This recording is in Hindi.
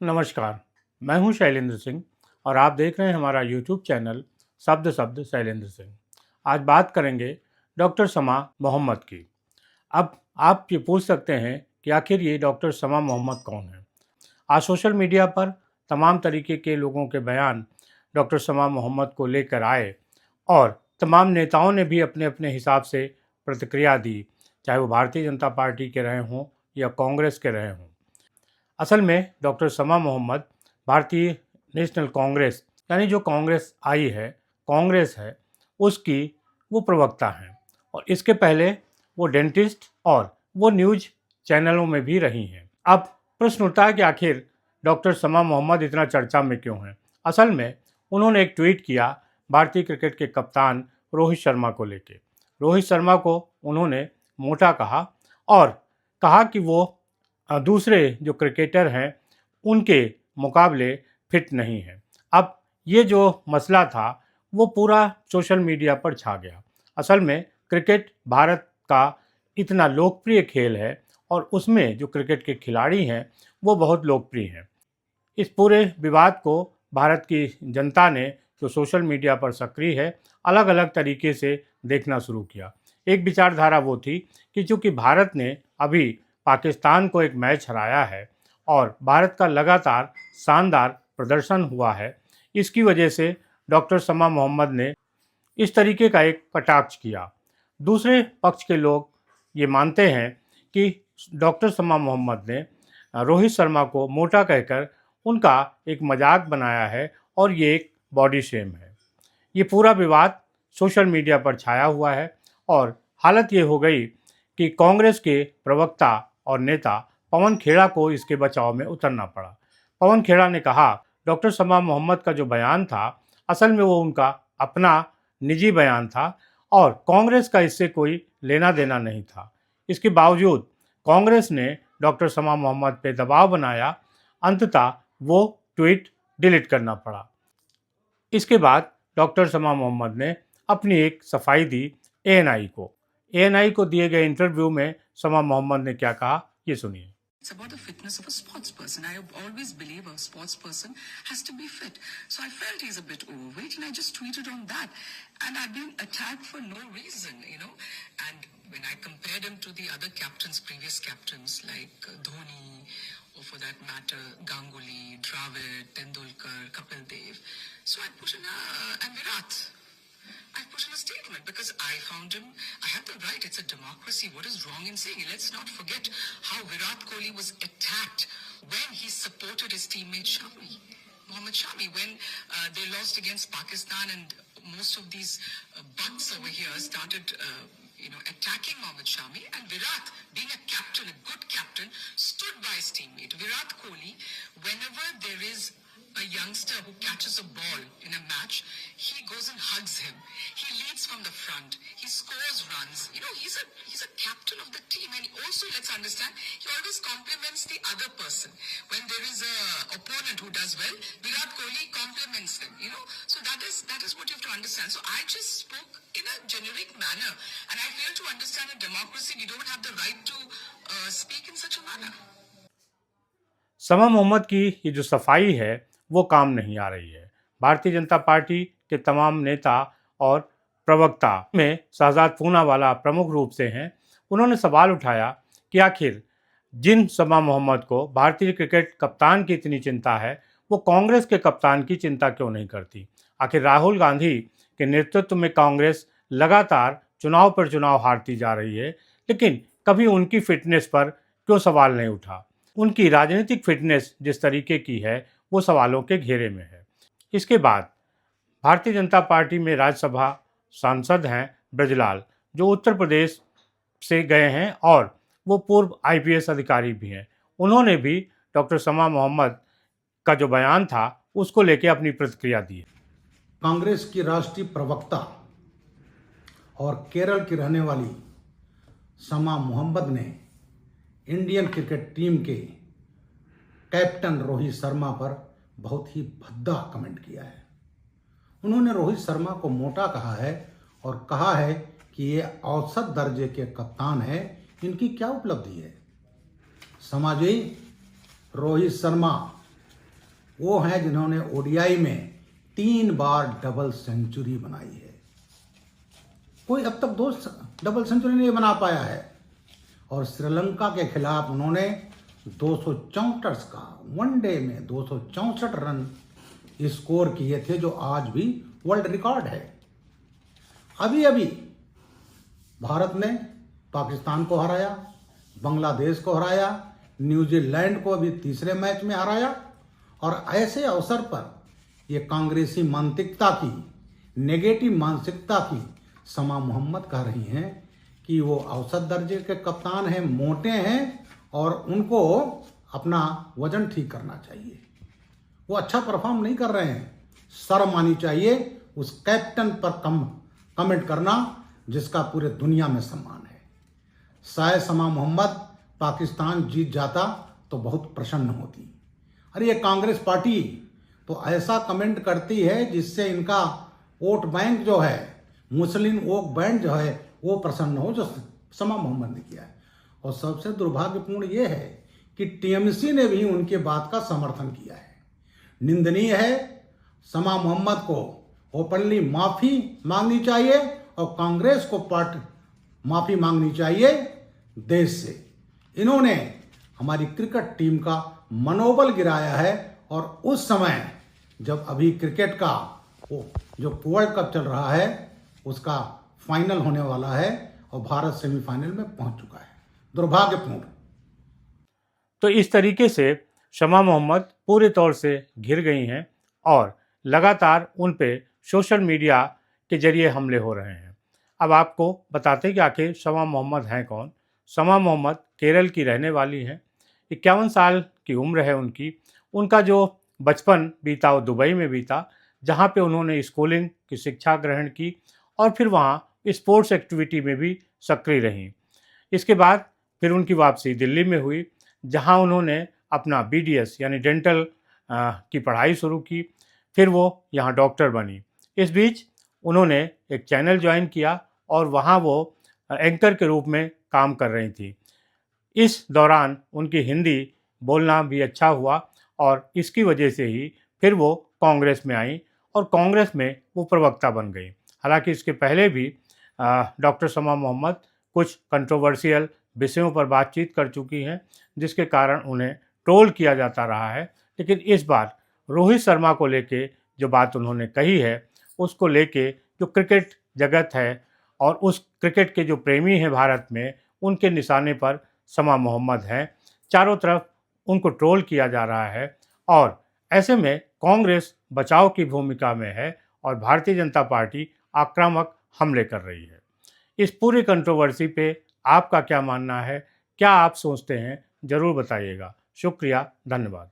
नमस्कार, मैं हूं शैलेंद्र सिंह और आप देख रहे हैं हमारा यूट्यूब चैनल शब्द शब्द शैलेंद्र सिंह। आज बात करेंगे डॉक्टर समा मोहम्मद की। अब आप ये पूछ सकते हैं कि आखिर ये डॉक्टर समा मोहम्मद कौन है? आज सोशल मीडिया पर तमाम तरीके के लोगों के बयान डॉक्टर समा मोहम्मद को लेकर आए और तमाम नेताओं ने भी अपने अपने हिसाब से प्रतिक्रिया दी, चाहे वो भारतीय जनता पार्टी के रहे हों या कांग्रेस के रहे हों। असल में डॉक्टर समा मोहम्मद भारतीय नेशनल कांग्रेस यानी जो कांग्रेस आई है, कांग्रेस है, उसकी वो प्रवक्ता हैं और इसके पहले वो डेंटिस्ट और वो न्यूज़ चैनलों में भी रही हैं। अब प्रश्न उठता है कि आखिर डॉक्टर समा मोहम्मद इतना चर्चा में क्यों हैं? असल में उन्होंने एक ट्वीट किया भारतीय क्रिकेट के कप्तान रोहित शर्मा को लेके। रोहित शर्मा को उन्होंने मोटा कहा और कहा कि वो दूसरे जो क्रिकेटर हैं उनके मुकाबले फिट नहीं है। अब ये जो मसला था वो पूरा सोशल मीडिया पर छा गया। असल में क्रिकेट भारत का इतना लोकप्रिय खेल है और उसमें जो क्रिकेट के खिलाड़ी हैं वो बहुत लोकप्रिय हैं। इस पूरे विवाद को भारत की जनता ने जो सोशल मीडिया पर सक्रिय है अलग अलग तरीके से देखना शुरू किया। एक विचारधारा वो थी कि चूँकि भारत ने अभी पाकिस्तान को एक मैच हराया है और भारत का लगातार शानदार प्रदर्शन हुआ है, इसकी वजह से डॉक्टर समा मोहम्मद ने इस तरीके का एक कटाक्ष किया। दूसरे पक्ष के लोग ये मानते हैं कि डॉक्टर समा मोहम्मद ने रोहित शर्मा को मोटा कहकर उनका एक मजाक बनाया है और ये एक बॉडी शेम है। ये पूरा विवाद सोशल मीडिया पर छाया हुआ है और हालत ये हो गई कि कांग्रेस के प्रवक्ता और नेता पवन खेड़ा को इसके बचाव में उतरना पड़ा। पवन खेड़ा ने कहा डॉक्टर समा मोहम्मद का जो बयान था असल में वो उनका अपना निजी बयान था और कांग्रेस का इससे कोई लेना देना नहीं था। इसके बावजूद कांग्रेस ने डॉक्टर समा मोहम्मद पे दबाव बनाया, अंततः वो ट्वीट डिलीट करना पड़ा। इसके बाद डॉक्टर समा मोहम्मद ने अपनी एक सफाई दी एएनआई को। एएनआई को दिए गए इंटरव्यू में समा मोहम्मद ने क्या कहा, ये सुनिए। It's about the fitness of a sports person. I always believe a sports person has to be fit. So I felt he's a bit overweight and I just tweeted on that. And I've been attacked for no reason, you know. And when I compared him to the other captains, previous captains like Dhoni, or for that matter, Ganguly, Dravid, Tendulkar, Kapil Dev. So I put in and Virat. I put in a statement because I found him, I have the right, it's a democracy. What is wrong in saying it? Let's not forget how Virat Kohli was attacked when he supported his teammate Shami, Mohammad Shami, when they lost against Pakistan and most of these bugs over here started attacking Mohammad Shami, and Virat, being a captain, a good captain, stood by his teammate. Virat Kohli, whenever there is a youngster who catches a ball in a match, he goes and hugs him. He leads from the front. He scores runs. You know, he's a captain of the team, and also, let's understand, he always compliments the other person. When there is a opponent who does well, Virat Kohli compliments him. You know, so that is what you have to understand. So I just spoke in a generic manner, and I fail to understand a democracy. We don't have the right to speak in such a manner. समा मोहम्मद की ये जो सफाई है वो काम नहीं आ रही है। भारतीय जनता पार्टी के तमाम नेता और प्रवक्ता में शहजाद पूनावाला प्रमुख रूप से हैं। उन्होंने सवाल उठाया कि आखिर जिन समा मोहम्मद को भारतीय क्रिकेट कप्तान की इतनी चिंता है, वो कांग्रेस के कप्तान की चिंता क्यों नहीं करती? आखिर राहुल गांधी के नेतृत्व में कांग्रेस लगातार चुनाव पर चुनाव हारती जा रही है, लेकिन कभी उनकी फिटनेस पर क्यों सवाल नहीं उठा? उनकी राजनीतिक फिटनेस जिस तरीके की है वो सवालों के घेरे में है। इसके बाद भारतीय जनता पार्टी में राज्यसभा सांसद हैं ब्रजलाल, जो उत्तर प्रदेश से गए हैं और वो पूर्व आईपीएस अधिकारी भी हैं। उन्होंने भी डॉक्टर समा मोहम्मद का जो बयान था उसको लेकर अपनी प्रतिक्रिया दी है। कांग्रेस की राष्ट्रीय प्रवक्ता और केरल की रहने वाली समा मोहम्मद ने इंडियन क्रिकेट टीम के कैप्टन रोहित शर्मा पर बहुत ही भद्दा कमेंट किया है। उन्होंने रोहित शर्मा को मोटा कहा है और कहा है कि ये औसत दर्जे के कप्तान हैं, इनकी क्या उपलब्धि है। समाजी, रोहित शर्मा वो हैं जिन्होंने ओडीआई में 3 बार डबल सेंचुरी बनाई है। कोई अब तक 2 डबल सेंचुरी नहीं बना पाया है। और श्रीलंका के खिलाफ उन्होंने 264 का वनडे में 264 रन स्कोर किए थे, जो आज भी वर्ल्ड रिकॉर्ड है। अभी अभी भारत ने पाकिस्तान को हराया, बांग्लादेश को हराया, न्यूजीलैंड को अभी तीसरे मैच में हराया। और ऐसे अवसर पर ये कांग्रेसी मानसिकता की, नेगेटिव मानसिकता की समा मोहम्मद कह रही हैं कि वो औसत दर्जे के कप्तान हैं, मोटे हैं और उनको अपना वजन ठीक करना चाहिए। वो अच्छा परफॉर्म नहीं कर रहे हैं। शर्म आनी चाहिए उस कैप्टन पर कमेंट करना जिसका पूरे दुनिया में सम्मान है। शायद समा मोहम्मद पाकिस्तान जीत जाता तो बहुत प्रसन्न होती। अरे ये कांग्रेस पार्टी तो ऐसा कमेंट करती है जिससे इनका वोट बैंक जो है, मुस्लिम वोट बैंक जो है, वो प्रसन्न हो, जो समा मोहम्मद ने किया है। और सबसे दुर्भाग्यपूर्ण ये है कि टीएमसी ने भी उनके बात का समर्थन किया है। निंदनीय है। समा मोहम्मद को ओपनली माफी मांगनी चाहिए और कांग्रेस को माफी मांगनी चाहिए देश से। इन्होंने हमारी क्रिकेट टीम का मनोबल गिराया है। और उस समय जब अभी क्रिकेट का वो जो वर्ल्ड कप चल रहा है उसका फाइनल होने वाला है और भारत सेमीफाइनल में पहुंच चुका है। दुर्भाग्यपूर्ण। तो इस तरीके से शमा मोहम्मद पूरे तौर से घिर गई हैं और लगातार उन पे सोशल मीडिया के जरिए हमले हो रहे हैं। अब आपको बताते कि आखिर शमा मोहम्मद हैं कौन। शमा मोहम्मद केरल की रहने वाली हैं। 51 साल की उम्र है उनकी। उनका जो बचपन बीता वो दुबई में बीता, जहाँ पे उन्होंने स्कूलिंग की शिक्षा ग्रहण की और फिर वहाँ स्पोर्ट्स एक्टिविटी में भी सक्रिय रहीं। इसके बाद फिर उनकी वापसी दिल्ली में हुई, जहाँ उन्होंने अपना बीडीएस यानी डेंटल की पढ़ाई शुरू की। फिर वो यहाँ डॉक्टर बनी। इस बीच उन्होंने एक चैनल ज्वाइन किया और वहाँ वो एंकर के रूप में काम कर रही थी। इस दौरान उनकी हिंदी बोलना भी अच्छा हुआ और इसकी वजह से ही फिर वो कांग्रेस में आई और कांग्रेस में वो प्रवक्ता बन गई। हालांकि इसके पहले भी डॉक्टर शमा मोहम्मद कुछ कंट्रोवर्शियल विषयों पर बातचीत कर चुकी हैं, जिसके कारण उन्हें ट्रोल किया जाता रहा है। लेकिन इस बार रोहित शर्मा को लेके जो बात उन्होंने कही है, उसको लेके जो क्रिकेट जगत है और उस क्रिकेट के जो प्रेमी हैं भारत में, उनके निशाने पर शमा मोहम्मद हैं। चारों तरफ उनको ट्रोल किया जा रहा है और ऐसे में कांग्रेस बचाव की भूमिका में है और भारतीय जनता पार्टी आक्रामक हमले कर रही है। इस पूरी कंट्रोवर्सी पे आपका क्या मानना है? क्या आप सोचते हैं? ज़रूर बताइएगा। शुक्रिया, धन्यवाद।